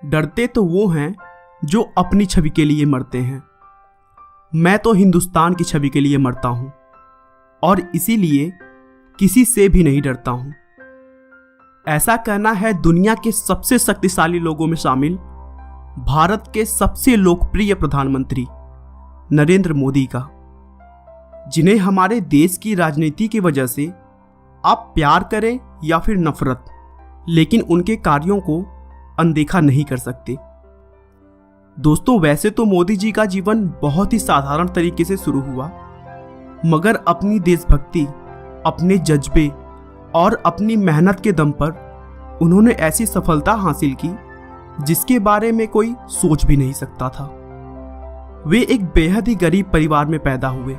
डरते तो वो हैं जो अपनी छवि के लिए मरते हैं। मैं तो हिंदुस्तान की छवि के लिए मरता हूं और इसीलिए किसी से भी नहीं डरता हूं। ऐसा कहना है दुनिया के सबसे शक्तिशाली लोगों में शामिल भारत के सबसे लोकप्रिय प्रधानमंत्री नरेंद्र मोदी का, जिन्हें हमारे देश की राजनीति की वजह से आप प्यार करें या फिर नफरत, लेकिन उनके कार्यों को अनदेखा नहीं कर सकते। दोस्तों, वैसे तो मोदी जी का जीवन बहुत ही साधारण तरीके से शुरू हुआ, मगर अपनी देशभक्ति, अपने जज्बे और अपनी मेहनत के दम पर उन्होंने ऐसी सफलता हासिल की जिसके बारे में कोई सोच भी नहीं सकता था। वे एक बेहद ही गरीब परिवार में पैदा हुए।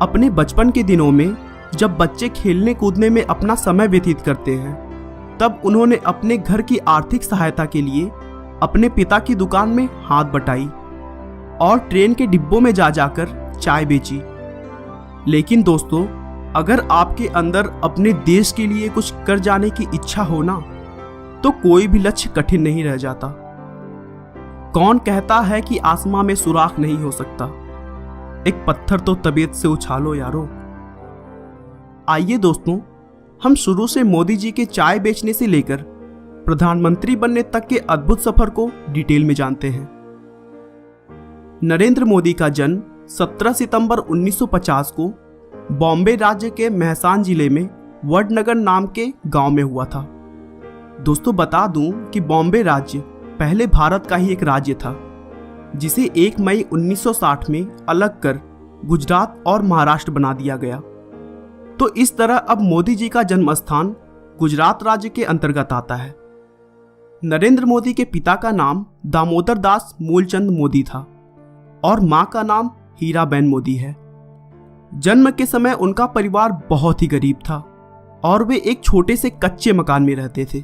अपने बचपन के दिनों में जब बच्चे खेलने कूदने में अपना समय व्यतीत करते हैं, तब उन्होंने अपने घर की आर्थिक सहायता के लिए अपने पिता की दुकान में हाथ बटाई और ट्रेन के डिब्बों में जा जाकर चाय बेची। लेकिन दोस्तों, अगर आपके अंदर अपने देश के लिए कुछ कर जाने की इच्छा हो ना, तो कोई भी लक्ष्य कठिन नहीं रह जाता। कौन कहता है कि आसमां में सुराख नहीं हो सकता? एक पत्थर तो तबीयत से उछालो यारो। आइए दोस्तों, हम शुरू से मोदी जी के चाय बेचने से लेकर प्रधानमंत्री बनने तक के अद्भुत सफर को डिटेल में जानते हैं। नरेंद्र मोदी का जन्म 17 सितंबर 1950 को बॉम्बे राज्य के मेहसान जिले में वडनगर नाम के गांव में हुआ था। दोस्तों, बता दूं कि बॉम्बे राज्य पहले भारत का ही एक राज्य था, जिसे 1 मई 1960 में अलग कर गुजरात और महाराष्ट्र बना दिया गया। तो इस तरह अब मोदी जी का जन्म स्थान गुजरात राज्य के अंतर्गत आता है। नरेंद्र मोदी के पिता का नाम दामोदर दास मूलचंद मोदी था और मां का नाम हीराबेन मोदी है। जन्म के समय उनका परिवार बहुत ही गरीब था और वे एक छोटे से कच्चे मकान में रहते थे।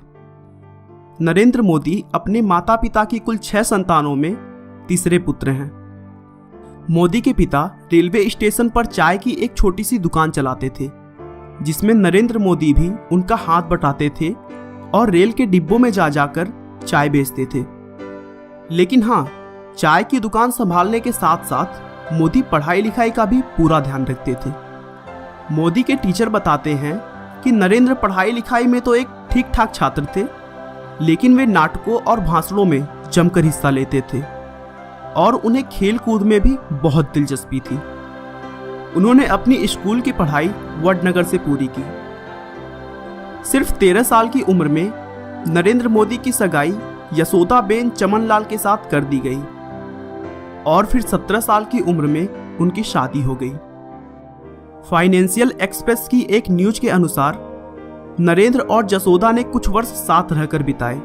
नरेंद्र मोदी अपने माता पिता की कुल 6 संतानों में तीसरे पुत्र हैं। मोदी के पिता रेलवे स्टेशन पर चाय की एक छोटी सी दुकान चलाते थे, जिसमें नरेंद्र मोदी भी उनका हाथ बटाते थे और रेल के डिब्बों में जा जाकर चाय बेचते थे। लेकिन हाँ, चाय की दुकान संभालने के साथ साथ मोदी पढ़ाई लिखाई का भी पूरा ध्यान रखते थे। मोदी के टीचर बताते हैं कि नरेंद्र पढ़ाई लिखाई में तो एक ठीक ठाक छात्र थे, लेकिन वे नाटकों और भाषणों में जमकर हिस्सा लेते थे और उन्हें खेल कूद में भी बहुत दिलचस्पी थी। उन्होंने अपनी स्कूल की पढ़ाई वडनगर से पूरी की। सिर्फ 13 साल की उम्र में नरेंद्र मोदी की सगाई यशोदाबेन चमनलाल के साथ कर दी गई और फिर 17 साल की उम्र में उनकी शादी हो गई। फाइनेंशियल एक्सप्रेस की एक न्यूज के अनुसार नरेंद्र और जसोदा ने कुछ वर्ष साथ रहकर बिताए,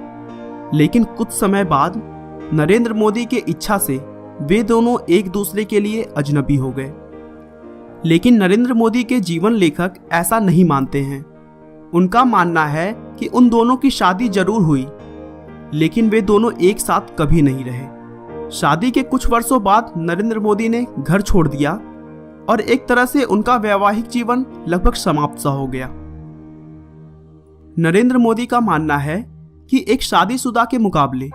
लेकिन कुछ समय बाद नरेंद्र मोदी के इच्छा से वे दोनों एक दूसरे के लिए अजनबी हो गए। लेकिन नरेंद्र मोदी के जीवन लेखक ऐसा नहीं मानते हैं। उनका मानना है कि उन दोनों की शादी जरूर हुई, लेकिन वे दोनों एक साथ कभी नहीं रहे। शादी के कुछ वर्षों बाद नरेंद्र मोदी ने घर छोड़ दिया और एक तरह से उनका वैवाहिक जीवन लगभग समाप्त सा हो गया। नरेंद्र मोदी का मानना है कि एक शादीशुदा के मुकाबले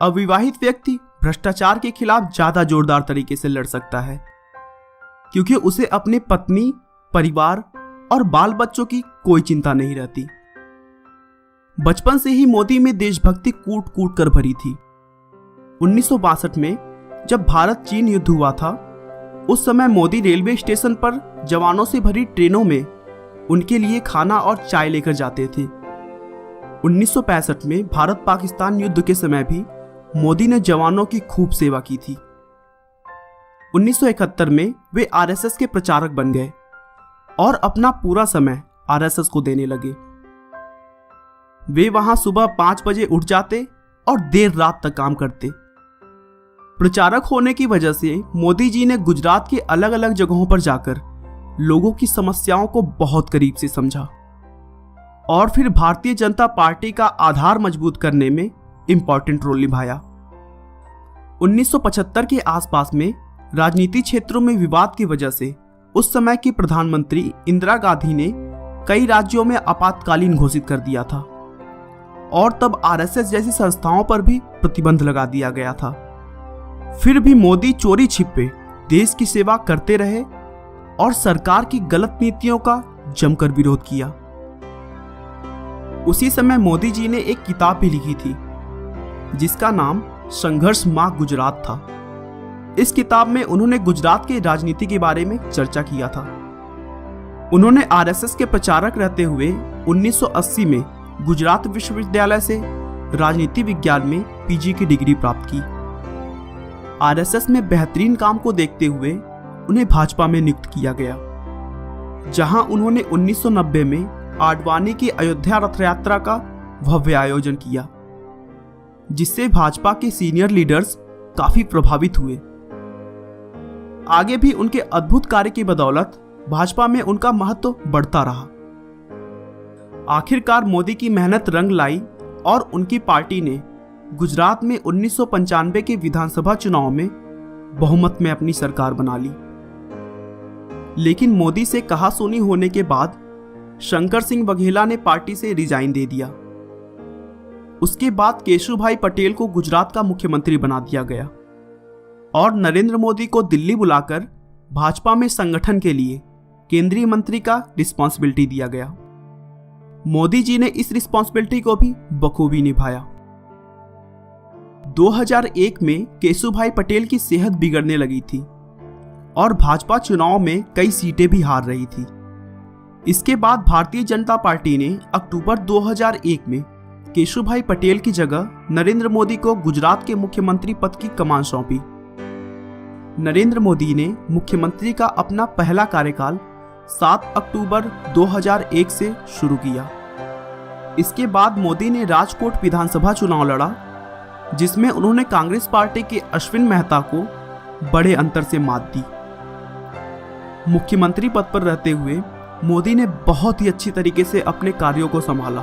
अविवाहित व्यक्ति भ्रष्टाचार के खिलाफ ज्यादा जोरदार तरीके से लड़ सकता है, क्योंकि उसे अपनी पत्नी, परिवार और बाल बच्चों की कोई चिंता नहीं रहती। बचपन से ही मोदी में देशभक्ति कूट कूट कर भरी थी। 1962 में जब भारत चीन युद्ध हुआ था, उस समय मोदी रेलवे स्टेशन पर जवानों से भरी ट्रेनों में उनके लिए खाना और चाय लेकर जाते थे। 1965 में भारत पाकिस्तान युद्ध के समय भी मोदी ने जवानों की खूब सेवा की थी। 1971 में वे आरएसएस के प्रचारक बन गए और अपना पूरा समय आरएसएस को देने लगे। वे वहां सुबह 5 बजे उठ जाते और देर रात तक काम करते। प्रचारक होने की वजह से मोदी जी ने गुजरात के अलग अलग जगहों पर जाकर लोगों की समस्याओं को बहुत करीब से समझा और फिर भारतीय जनता पार्टी का आधार मजबूत करने में इंपॉर्टेंट रोल निभाया। 1975 के आसपास में राजनीति क्षेत्रों में विवाद की वजह से उस समय की प्रधानमंत्री इंदिरा गांधी ने कई राज्यों में आपातकालीन घोषित कर दिया था और तब आरएसएस जैसी संस्थाओं पर भी प्रतिबंध लगा दिया गया था। फिर भी मोदी चोरी छिपे देश की सेवा करते रहे और सरकार की गलत नीतियों का जमकर विरोध किया। उसी समय मोदी जी ने एक किताब भी लिखी थी जिसका नाम संघर्ष माँ गुजरात था। इस किताब में उन्होंने गुजरात की राजनीति के बारे में चर्चा किया था। उन्होंने आरएसएस के प्रचारक रहते हुए 1980 में गुजरात विश्वविद्यालय से राजनीति विज्ञान में पीजी की डिग्री प्राप्त की। आरएसएस में बेहतरीन काम को देखते हुए उन्हें भाजपा में नियुक्त किया गया, जहां उन्होंने 1990 में आडवाणी की अयोध्या रथ यात्रा का भव्य आयोजन किया, जिससे भाजपा के सीनियर लीडर्स काफी प्रभावित हुए। आगे भी उनके अद्भुत कार्य की बदौलत भाजपा में उनका महत्व बढ़ता रहा। आखिरकार मोदी की मेहनत रंग लाई और उनकी पार्टी ने गुजरात में 1995 के विधानसभा चुनाव में बहुमत में अपनी सरकार बना ली। लेकिन मोदी से कहासुनी होने के बाद शंकर सिंह बघेला ने पार्टी से रिजाइन दे दिया। उसके बाद केशुभाई पटेल को गुजरात का मुख्यमंत्री बना दिया गया और नरेंद्र मोदी को दिल्ली बुलाकर भाजपा में संगठन के लिए केंद्रीय मंत्री का रिस्पॉन्सिबिलिटी दिया गया। मोदी जी ने इस रिस्पॉन्सिबिलिटी को भी बखूबी निभाया। 2001 में केशुभाई पटेल की सेहत बिगड़ने लगी थी और भाजपा चुनाव में कई सीटें भी हार रही थी। इसके बाद भारतीय जनता पार्टी ने अक्टूबर 2001 में केशुभाई पटेल की जगह नरेंद्र मोदी को गुजरात के मुख्यमंत्री पद की कमान सौंपी। नरेंद्र मोदी ने मुख्यमंत्री का अपना पहला कार्यकाल 7 अक्टूबर 2001 से शुरू किया। इसके बाद मोदी ने राजकोट विधानसभा चुनाव लड़ा, जिसमें उन्होंने कांग्रेस पार्टी के अश्विन मेहता को बड़े अंतर से मात दी। मुख्यमंत्री पद पर रहते हुए मोदी ने बहुत ही अच्छी तरीके से अपने कार्यों को संभाला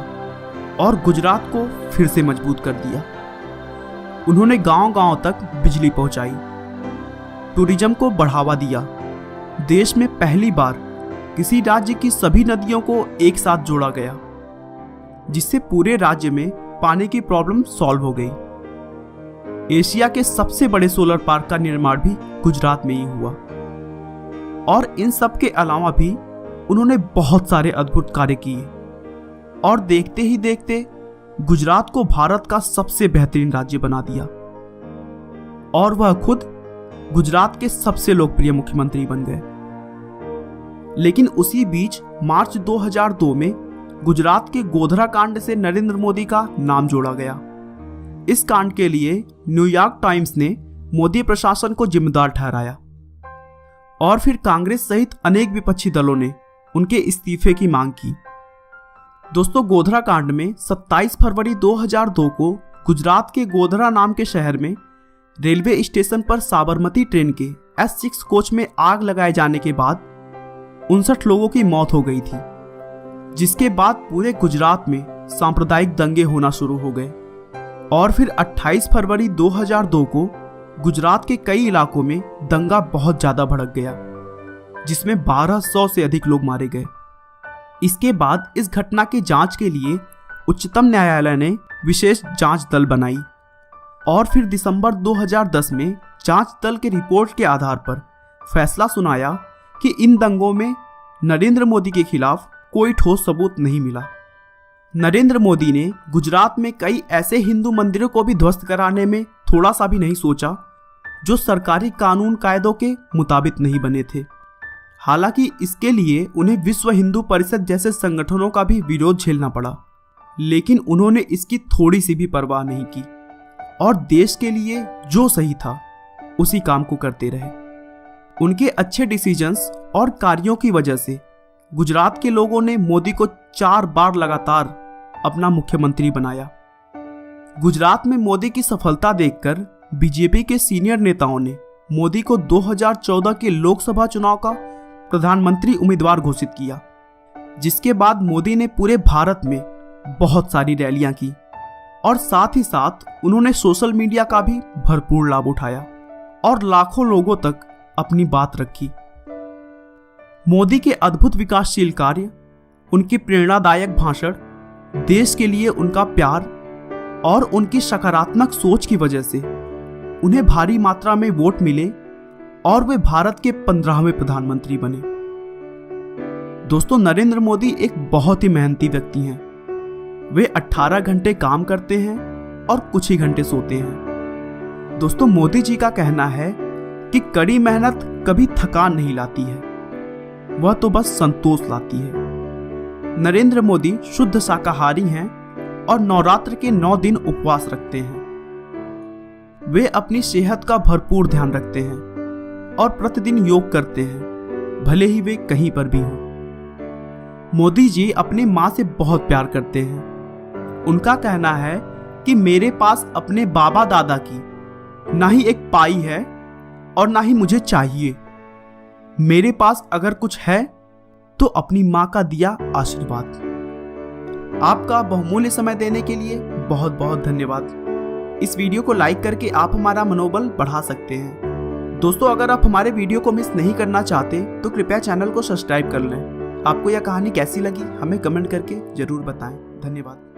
और गुजरात को फिर से मजबूत कर दिया। उन्होंने गांव-गांव तक बिजली पहुंचाई, टूरिज्म को बढ़ावा दिया, देश में पहली बार किसी राज्य की सभी नदियों को एक साथ जोड़ा गया, जिससे पूरे राज्य में पानी की प्रॉब्लम सॉल्व हो गई। एशिया के सबसे बड़े सोलर पार्क का निर्माण भी गुजरात में ही हुआ और इन सब के अलावा भी उन्होंने बहुत सारे अद्भुत कार्य किए और देखते ही देखते गुजरात को भारत का सबसे बेहतरीन राज्य बना दिया और वह खुद गुजरात के सबसे लोकप्रिय मुख्यमंत्री बन गए। लेकिन उसी बीच मार्च 2002 में गुजरात के गोधरा कांड से नरेंद्र मोदी का नाम जोड़ा गया। इस कांड के लिए न्यूयॉर्क टाइम्स ने मोदी प्रशासन को जिम्मेदार ठहराया और फिर कांग्रेस सहित अनेक विपक्षी दलों ने उनके इस्तीफे की मांग की। दोस्तों, गोधरा कांड में 27 फरवरी 2002 को गुजरात के गोधरा नाम के शहर में रेलवे स्टेशन पर साबरमती ट्रेन के S6 कोच में आग लगाए जाने के बाद 59 लोगों की मौत हो गई थी, जिसके बाद पूरे गुजरात में सांप्रदायिक दंगे होना शुरू हो गए और फिर 28 फरवरी 2002 को गुजरात के कई इलाकों में दंगा बहुत ज्यादा भड़क गया, जिसमें 1200 से अधिक लोग मारे गए। इसके बाद इस घटना की जांच के लिए उच्चतम न्यायालय ने विशेष जांच दल बनाई और फिर दिसंबर 2010 में जांच दल के रिपोर्ट के आधार पर फैसला सुनाया कि इन दंगों में नरेंद्र मोदी के खिलाफ कोई ठोस सबूत नहीं मिला। नरेंद्र मोदी ने गुजरात में कई ऐसे हिंदू मंदिरों को भी ध्वस्त कराने में थोड़ा सा भी नहीं सोचा जो सरकारी कानून कायदों के मुताबिक नहीं बने थे। हालांकि इसके लिए उन्हें विश्व हिंदू परिषद जैसे संगठनों का भी विरोध झेलना पड़ा, लेकिन उन्होंने इसकी थोड़ी सी भी परवाह नहीं की और देश के लिए जो सही था उसी काम को करते रहे। उनके अच्छे डिसीजंस और कार्यों की वजह से गुजरात के लोगों ने मोदी को 4 बार लगातार अपना मुख्यमंत्री बनाया। गुजरात में मोदी की सफलता देखकर बीजेपी के सीनियर नेताओं ने मोदी को 2014 के लोकसभा चुनाव का प्रधानमंत्री उम्मीदवार घोषित किया, जिसके बाद मोदी ने पूरे भारत में बहुत सारी रैलियां की और साथ ही साथ उन्होंने सोशल मीडिया का भी भरपूर लाभ उठाया और लाखों लोगों तक अपनी बात रखी। मोदी के अद्भुत विकासशील कार्य, उनके प्रेरणादायक भाषण, देश के लिए उनका प्यार और उनकी सकारात्मक सोच की वजह से उन्हें भारी मात्रा में वोट मिले और वे भारत के 15वें प्रधानमंत्री बने। दोस्तों, नरेंद्र मोदी एक बहुत ही मेहनती व्यक्ति हैं। वे 18 घंटे काम करते हैं और कुछ ही घंटे सोते हैं। दोस्तों, मोदी जी का कहना है कि कड़ी मेहनत कभी थकान नहीं लाती है, वह तो बस संतोष लाती है। नरेंद्र मोदी शुद्ध शाकाहारी हैं और नवरात्र के 9 दिन उपवास रखते हैं। वे अपनी सेहत का भरपूर ध्यान रखते हैं और प्रतिदिन योग करते हैं, भले ही वे कहीं पर भी हों। मोदी जी अपनी माँ से बहुत प्यार करते हैं। उनका कहना है कि मेरे पास अपने बाबा दादा की ना ही एक पाई है और ना ही मुझे चाहिए। मेरे पास अगर कुछ है तो अपनी माँ का दिया आशीर्वाद। आपका बहुमूल्य समय देने के लिए बहुत बहुत धन्यवाद। इस वीडियो को लाइक करके आप हमारा मनोबल बढ़ा सकते हैं। दोस्तों, अगर आप हमारे वीडियो को मिस नहीं करना चाहते तो कृपया चैनल को सब्सक्राइब कर लें। आपको यह कहानी कैसी लगी हमें कमेंट करके जरूर बताएं। धन्यवाद।